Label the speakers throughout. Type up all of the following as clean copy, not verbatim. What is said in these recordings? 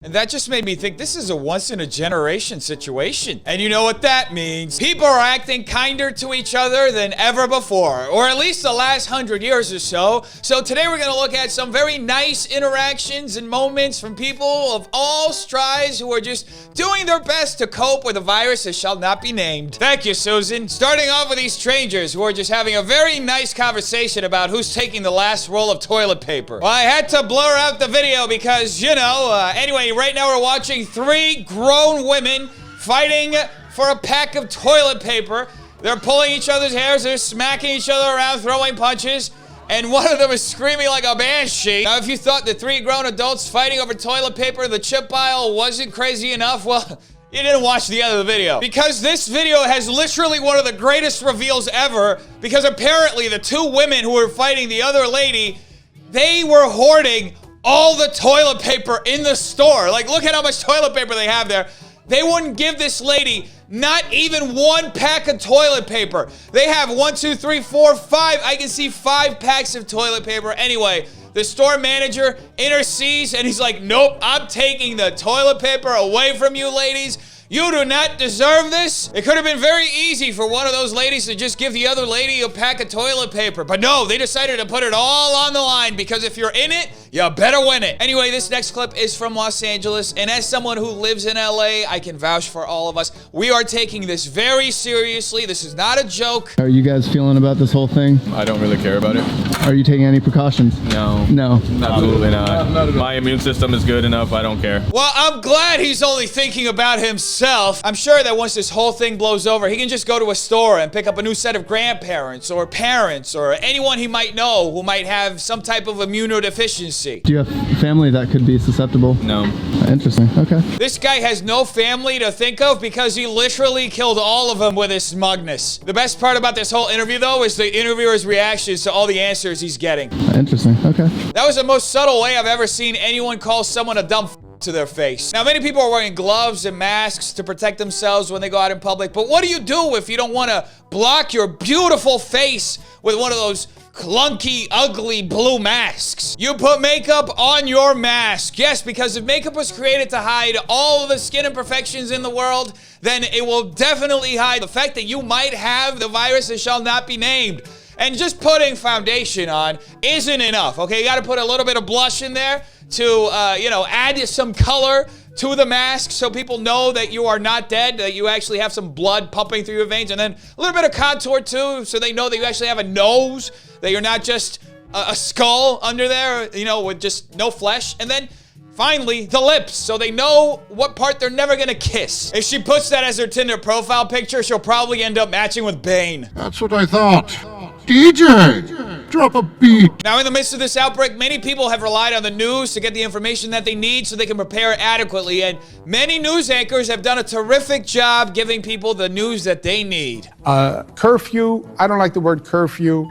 Speaker 1: And that just made me think this is a once-in-a-generation situation. And you know what that means. People are acting kinder to each other than ever before, or at least the last 100 years or so. So today we're going to look at some very nice interactions and moments from people of all strides who are just doing their best to cope with a virus that shall not be named. Thank you, Susan. Starting off with these strangers who are just having a very nice conversation about who's taking the last roll of toilet paper. Well, I had to blur out the video because, you know, anyway, right now we're watching three grown women fighting for a pack of toilet paper. They're pulling each other's hairs, they're smacking each other around, throwing punches, and one of them is screaming like a banshee. Now, if you thought the three grown adults fighting over toilet paper in the chip aisle wasn't crazy enough, well, you didn't watch the end of the video. Because this video has literally one of the greatest reveals ever, because apparently the two women who were fighting the other lady, they were hoarding all the toilet paper in the store. Like, look at how much toilet paper they have there. They wouldn't give this lady not even one pack of toilet paper. They have 1, 2, 3, 4, 5. I can see 5 packs of toilet paper. Anyway, the store manager intercedes and he's like, nope, I'm taking the toilet paper away from you ladies. You do not deserve this. It could have been very easy for one of those ladies to just give the other lady a pack of toilet paper. But no, they decided to put it all on the line because if you're in it, you better win it. Anyway, this next clip is from Los Angeles. And as someone who lives in LA, I can vouch for all of us. We are taking this very seriously. This is not a joke.
Speaker 2: How are you guys feeling about this whole thing?
Speaker 3: I don't really care about it.
Speaker 2: Are you taking any precautions?
Speaker 3: No.
Speaker 2: No.
Speaker 3: Absolutely not. My immune system is good enough. I don't care.
Speaker 1: Well, I'm glad he's only thinking about himself. I'm sure that once this whole thing blows over, he can just go to a store and pick up a new set of grandparents or parents or anyone he might know who might have some type of immunodeficiency.
Speaker 2: Do you have family that could be susceptible?
Speaker 3: No.
Speaker 2: Interesting. Okay.
Speaker 1: This guy has no family to think of because he literally killed all of them with his smugness. The best part about this whole interview, though, is the interviewer's reactions to all the answers he's getting.
Speaker 2: Interesting. Okay.
Speaker 1: That was the most subtle way I've ever seen anyone call someone a dumb to their face. Now, many people are wearing gloves and masks to protect themselves when they go out in public, but what do you do if you don't want to block your beautiful face with one of those clunky, ugly blue masks? You put makeup on your mask. Yes, because if makeup was created to hide all of the skin imperfections in the world, then it will definitely hide the fact that you might have the virus that shall not be named. And just putting foundation on isn't enough, okay? You gotta put a little bit of blush in there to, you know, add some color to the mask so people know that you are not dead, that you actually have some blood pumping through your veins, and then a little bit of contour too, so they know that you actually have a nose, that you're not just a skull under there, you know, with just no flesh. And then finally, the lips, so they know what part they're never gonna kiss. If she puts that as her Tinder profile picture, she'll probably end up matching with Bane.
Speaker 4: That's what I thought. DJ, drop a beat.
Speaker 1: Now, in the midst of this outbreak, many people have relied on the news to get the information that they need so they can prepare adequately, and many news anchors have done a terrific job giving people the news that they need.
Speaker 5: Curfew, I don't like the word curfew.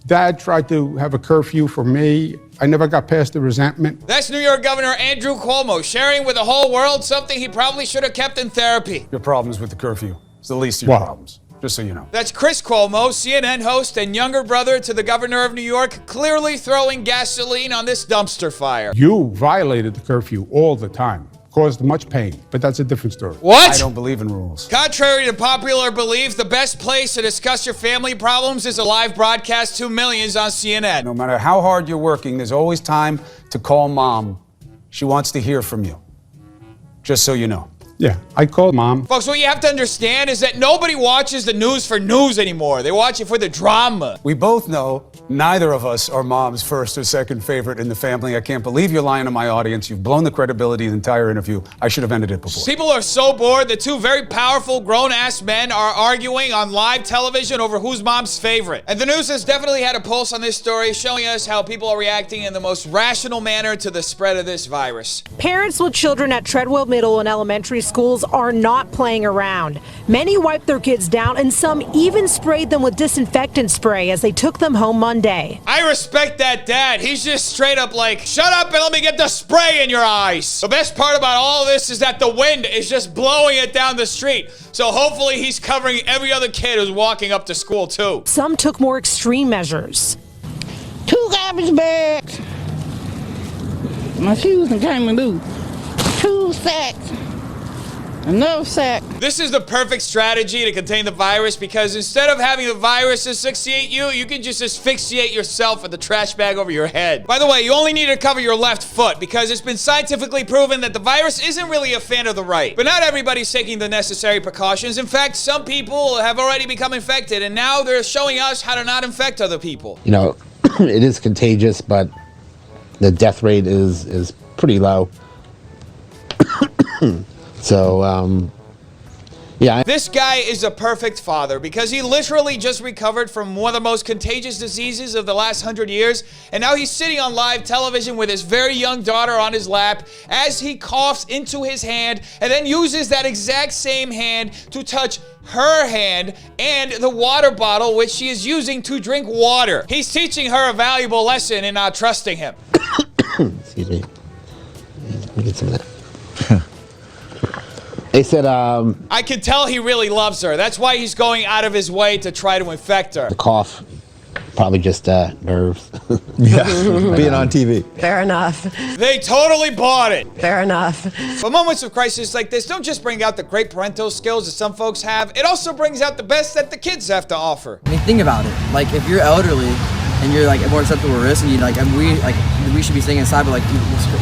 Speaker 5: Dad tried to have a curfew for me. I never got past the resentment.
Speaker 1: That's New York Governor Andrew Cuomo sharing with the whole world something he probably should have kept in therapy.
Speaker 6: Your problems with the curfew. It's the least of your problems, just so you know.
Speaker 1: That's Chris Cuomo, CNN host and younger brother to the governor of New York, clearly throwing gasoline on this dumpster fire.
Speaker 5: You violated the curfew all the time. Caused much pain, but that's a different story.
Speaker 1: What?
Speaker 6: I don't believe in rules.
Speaker 1: Contrary to popular belief, the best place to discuss your family problems is a live broadcast to millions on CNN.
Speaker 6: No matter how hard you're working, there's always time to call Mom. She wants to hear from you. Just so you know.
Speaker 5: Yeah, I called Mom.
Speaker 1: Folks, what you have to understand is that nobody watches the news for news anymore. They watch it for the drama.
Speaker 6: We both know neither of us are Mom's first or second favorite in the family. I can't believe you're lying to my audience. You've blown the credibility of the entire interview. I should have ended it before.
Speaker 1: People are so bored that two very powerful grown-ass men are arguing on live television over who's Mom's favorite. And the news has definitely had a pulse on this story, showing us how people are reacting in the most rational manner to the spread of this virus.
Speaker 7: Parents with children at Treadwell Middle and elementary schools are not playing around. Many wiped their kids down and some even sprayed them with disinfectant spray as they took them home Monday.
Speaker 1: I respect that dad. He's just straight up like, shut up and let me get the spray in your eyes. The best part about all of this is that the wind is just blowing it down the street. So hopefully he's covering every other kid who's walking up to school too.
Speaker 7: Some took more extreme measures.
Speaker 8: 2 garbage bags. My shoes and came loose. 2 sex. No sex.
Speaker 1: This is the perfect strategy to contain the virus because instead of having the virus asphyxiate you, you can just asphyxiate yourself with the trash bag over your head. By the way, you only need to cover your left foot because it's been scientifically proven that the virus isn't really a fan of the right. But not everybody's taking the necessary precautions. In fact, some people have already become infected and now they're showing us how to not infect other people.
Speaker 9: You know, it is contagious, but the death rate is pretty low. So, yeah.
Speaker 1: This guy is a perfect father because he literally just recovered from one of the most contagious diseases of the last 100 years. And now he's sitting on live television with his very young daughter on his lap as he coughs into his hand and then uses that exact same hand to touch her hand and the water bottle which she is using to drink water. He's teaching her a valuable lesson in not trusting him.
Speaker 9: Excuse me. Let me get some of that. They said,
Speaker 1: I can tell he really loves her. That's why he's going out of his way to try to infect her.
Speaker 9: the cough, probably just nerves.
Speaker 10: Yeah, being on TV.
Speaker 8: Fair enough.
Speaker 1: They totally bought it.
Speaker 8: Fair enough.
Speaker 1: But moments of crisis like this don't just bring out the great parental skills that some folks have, it also brings out the best that the kids have to offer.
Speaker 11: I mean, think about it. Like, if you're elderly and you're like more susceptible to risk, and you like, and we should be staying inside, but like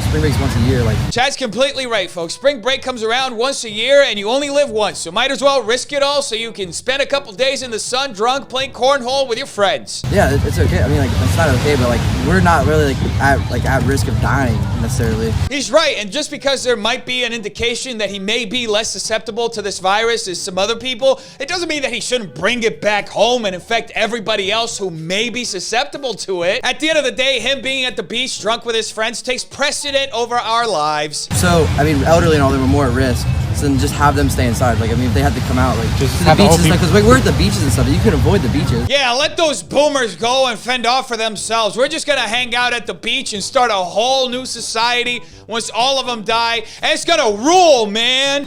Speaker 11: spring break's once a year. Like,
Speaker 1: Chad's completely right, folks. Spring break comes around once a year, and you only live once, so might as well risk it all so you can spend a couple days in the sun, drunk, playing cornhole with your friends.
Speaker 11: yeah, it's okay. I mean, like, it's not okay, but like, we're not really at risk of dying necessarily.
Speaker 1: He's right, and just because there might be an indication that he may be less susceptible to this virus as some other people, it doesn't mean that he shouldn't bring it back home and infect everybody else who may be susceptible to it. At the end of the day, him being at the beach drunk with his friends takes precedent over our lives.
Speaker 11: So, I mean, elderly and all, they were more at risk. So then just have them stay inside. Like, I mean, if they had to come out, like, just to the beaches and stuff, because like, we're at the beaches and stuff, you can avoid the beaches.
Speaker 1: Yeah, let those boomers go and fend off for themselves. We're just gonna hang out at the beach and start a whole new society once all of them die, and it's gonna rule, man.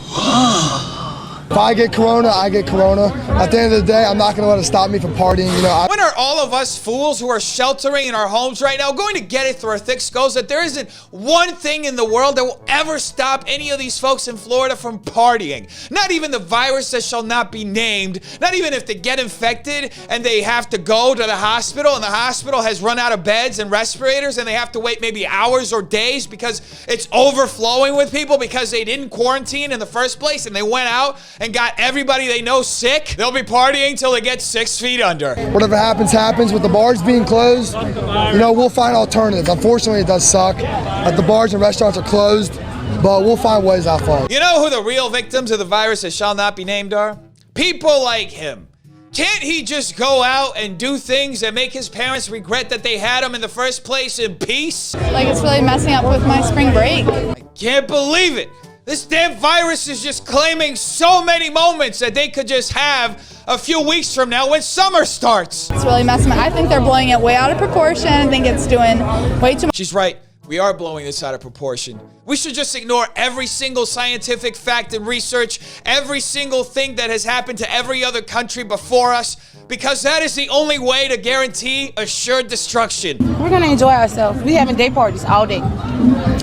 Speaker 12: If I get corona, I get corona. At the end of the day, I'm not going to let it stop me from partying. You know,
Speaker 1: When are all of us fools who are sheltering in our homes right now going to get it through our thick skulls that there isn't one thing in the world that will ever stop any of these folks in Florida from partying? Not even the virus that shall not be named. Not even if they get infected and they have to go to the hospital and the hospital has run out of beds and respirators and they have to wait maybe hours or days because it's overflowing with people because they didn't quarantine in the first place and they went out and got everybody they know sick. They'll be partying till they get 6 feet under.
Speaker 12: whatever happens, happens. With the bars being closed, you know, we'll find alternatives. Unfortunately, it does suck that the bars and restaurants are closed, but we'll find ways out for it.
Speaker 1: You know who the real victims of the virus that shall not be named are? People like him. Can't he just go out and do things that make his parents regret that they had him in the first place in peace?
Speaker 13: Like, it's really messing up with my spring break.
Speaker 1: I can't believe it. This damn virus is just claiming so many moments that they could just have a few weeks from now when summer starts.
Speaker 13: It's really messing up. I think they're blowing it way out of proportion. I think it's doing way too much.
Speaker 1: She's right. We are blowing this out of proportion. We should just ignore every single scientific fact and research, every single thing that has happened to every other country before us, because that is the only way to guarantee assured destruction.
Speaker 8: We're going to enjoy ourselves. We having day parties all day.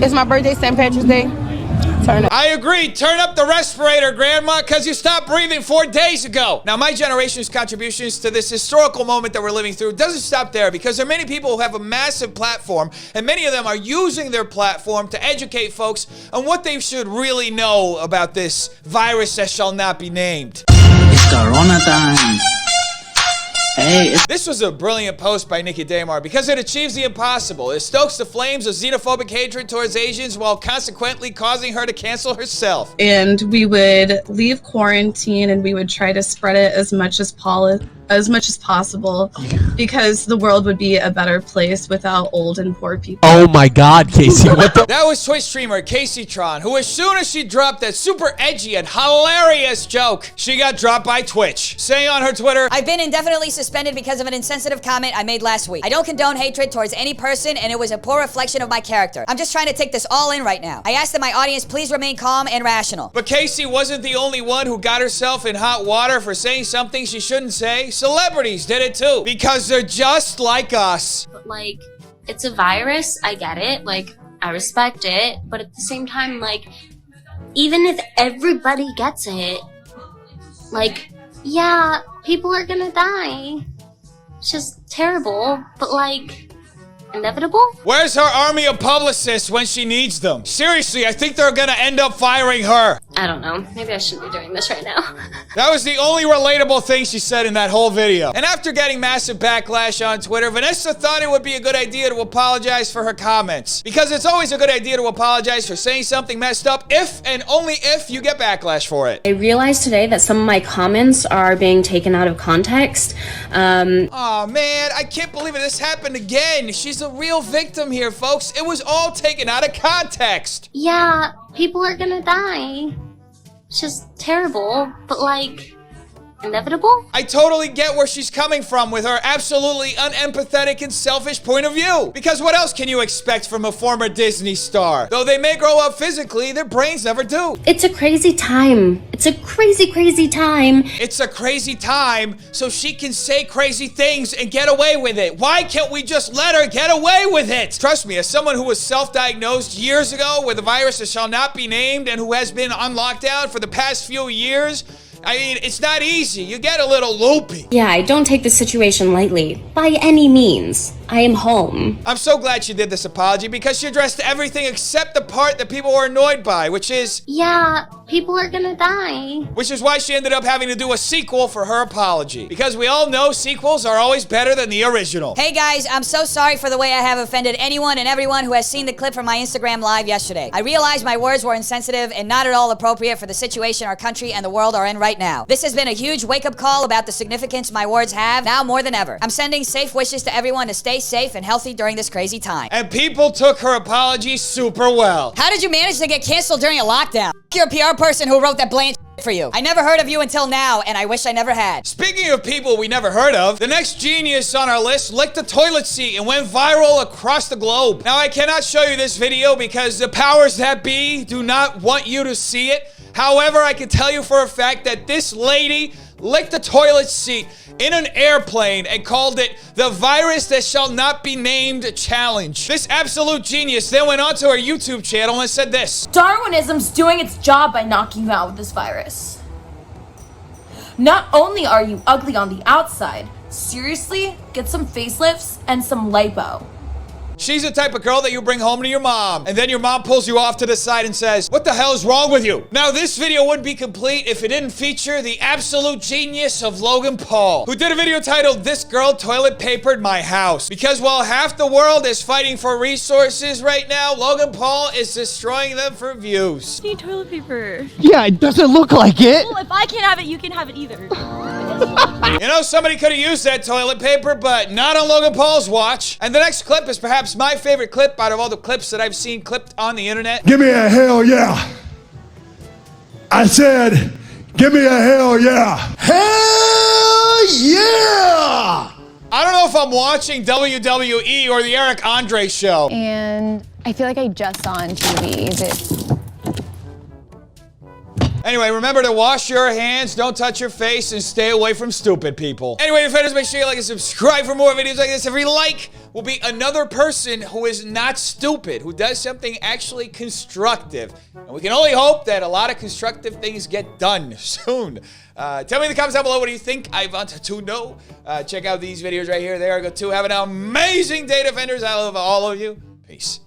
Speaker 8: It's my birthday, St. Patrick's Day. Turn it.
Speaker 1: I agree. Turn up the respirator, Grandma, because you stopped breathing 4 days ago. Now, my generation's contributions to this historical moment that we're living through doesn't stop there because there are many people who have a massive platform, and many of them are using their platform to educate folks on what they should really know about this virus that shall not be named.
Speaker 14: It's Corona time. Hey,
Speaker 1: this was a brilliant post by Nikki Damar because it achieves the impossible. It stokes the flames of xenophobic hatred towards Asians while consequently causing her to cancel herself.
Speaker 15: And we would leave quarantine and we would try to spread it as much as possible because the world would be a better place without old and poor people.
Speaker 16: Oh my God, Casey, what the?
Speaker 1: That was Twitch streamer Casey Tron, who as soon as she dropped that super edgy and hilarious joke, she got dropped by Twitch, saying on her Twitter,
Speaker 17: I've been indefinitely suspended because of an insensitive comment I made last week. I don't condone hatred towards any person, and it was a poor reflection of my character. I'm just trying to take this all in right now. I ask that my audience please remain calm and rational.
Speaker 1: But Casey wasn't the only one who got herself in hot water for saying something she shouldn't say. Celebrities did it too, because they're just like us.
Speaker 18: But like, it's a virus, I get it, like, I respect it, but at the same time, like, even if everybody gets it, like, yeah, people are gonna die. It's just terrible, but like, inevitable?
Speaker 1: Where's her army of publicists when she needs them? Seriously, I think they're gonna end up firing her.
Speaker 18: I don't know. Maybe I shouldn't be doing this right now.
Speaker 1: That was the only relatable thing she said in that whole video. And after getting massive backlash on Twitter, Vanessa thought it would be a good idea to apologize for her comments. Because it's always a good idea to apologize for saying something messed up if and only if you get backlash for it.
Speaker 19: I realized today that some of my comments are being taken out of context.
Speaker 1: Oh man, I can't believe it. This happened again. She's a real victim here, folks. It was all taken out of context.
Speaker 18: Yeah, people are gonna die. It's just terrible, but like, inevitable?
Speaker 1: I totally get where she's coming from with her absolutely unempathetic and selfish point of view. Because what else can you expect from a former Disney star? Though they may grow up physically, their brains never do.
Speaker 19: It's a crazy time. It's a crazy, crazy time.
Speaker 1: It's a crazy time so she can say crazy things and get away with it. Why can't we just let her get away with it? Trust me, as someone who was self-diagnosed years ago with a virus that shall not be named and who has been on lockdown for the past few years, I mean, it's not easy. You get a little loopy.
Speaker 19: Yeah, I don't take this situation lightly, by any means. I am home.
Speaker 1: I'm so glad she did this apology because she addressed everything except the part that people were annoyed by, which is...
Speaker 18: Yeah, people are gonna die.
Speaker 1: Which is why she ended up having to do a sequel for her apology. Because we all know sequels are always better than the original.
Speaker 17: Hey guys, I'm so sorry for the way I have offended anyone and everyone who has seen the clip from my Instagram live yesterday. I realized my words were insensitive and not at all appropriate for the situation our country and the world are in right now. This has been a huge wake-up call about the significance my words have, now more than ever. I'm sending safe wishes to everyone to stay safe and healthy during this crazy time.
Speaker 1: And people took her apology super well.
Speaker 17: How did you manage to get canceled during a lockdown? You're a PR person who wrote that bland for you. I never heard of you until now, and I wish I never had.
Speaker 1: Speaking of people we never heard of, the next genius on our list licked a toilet seat and went viral across the globe. Now, I cannot show you this video because the powers that be do not want you to see it. However, I can tell you for a fact that this lady licked a toilet seat in an airplane and called it the virus that shall not be named challenge. This absolute genius then went onto her YouTube channel and said this.
Speaker 20: Darwinism's doing its job by knocking you out with this virus. Not only are you ugly on the outside, seriously, get some facelifts and some lipo.
Speaker 1: She's the type of girl that you bring home to your mom, and then your mom pulls you off to the side and says, "What the hell is wrong with you?" Now, this video wouldn't be complete if it didn't feature the absolute genius of Logan Paul, who did a video titled, "This Girl Toilet Papered My House." Because while half the world is fighting for resources right now, Logan Paul is destroying them for views.
Speaker 20: I need toilet paper.
Speaker 16: Yeah, it doesn't look like it.
Speaker 20: Well, if I can't have it, you can have it either.
Speaker 1: You know, somebody could have used that toilet paper, but not on Logan Paul's watch. And the next clip is perhaps my favorite clip out of all the clips that I've seen clipped on the internet.
Speaker 4: Give me a hell yeah. I said, give me a hell yeah. Hell yeah!
Speaker 1: I don't know if I'm watching WWE or the Eric Andre show.
Speaker 13: And I feel like I just saw on TV that...
Speaker 1: Anyway, remember to wash your hands, don't touch your face, and stay away from stupid people. Anyway, defenders, make sure you like and subscribe for more videos like this. Every like will be another person who is not stupid, who does something actually constructive. And we can only hope that a lot of constructive things get done soon. Tell me in the comments down below, what do you think? I want to know. Check out these videos right here. There I go too. Have an amazing day, defenders. I love all of you. Peace.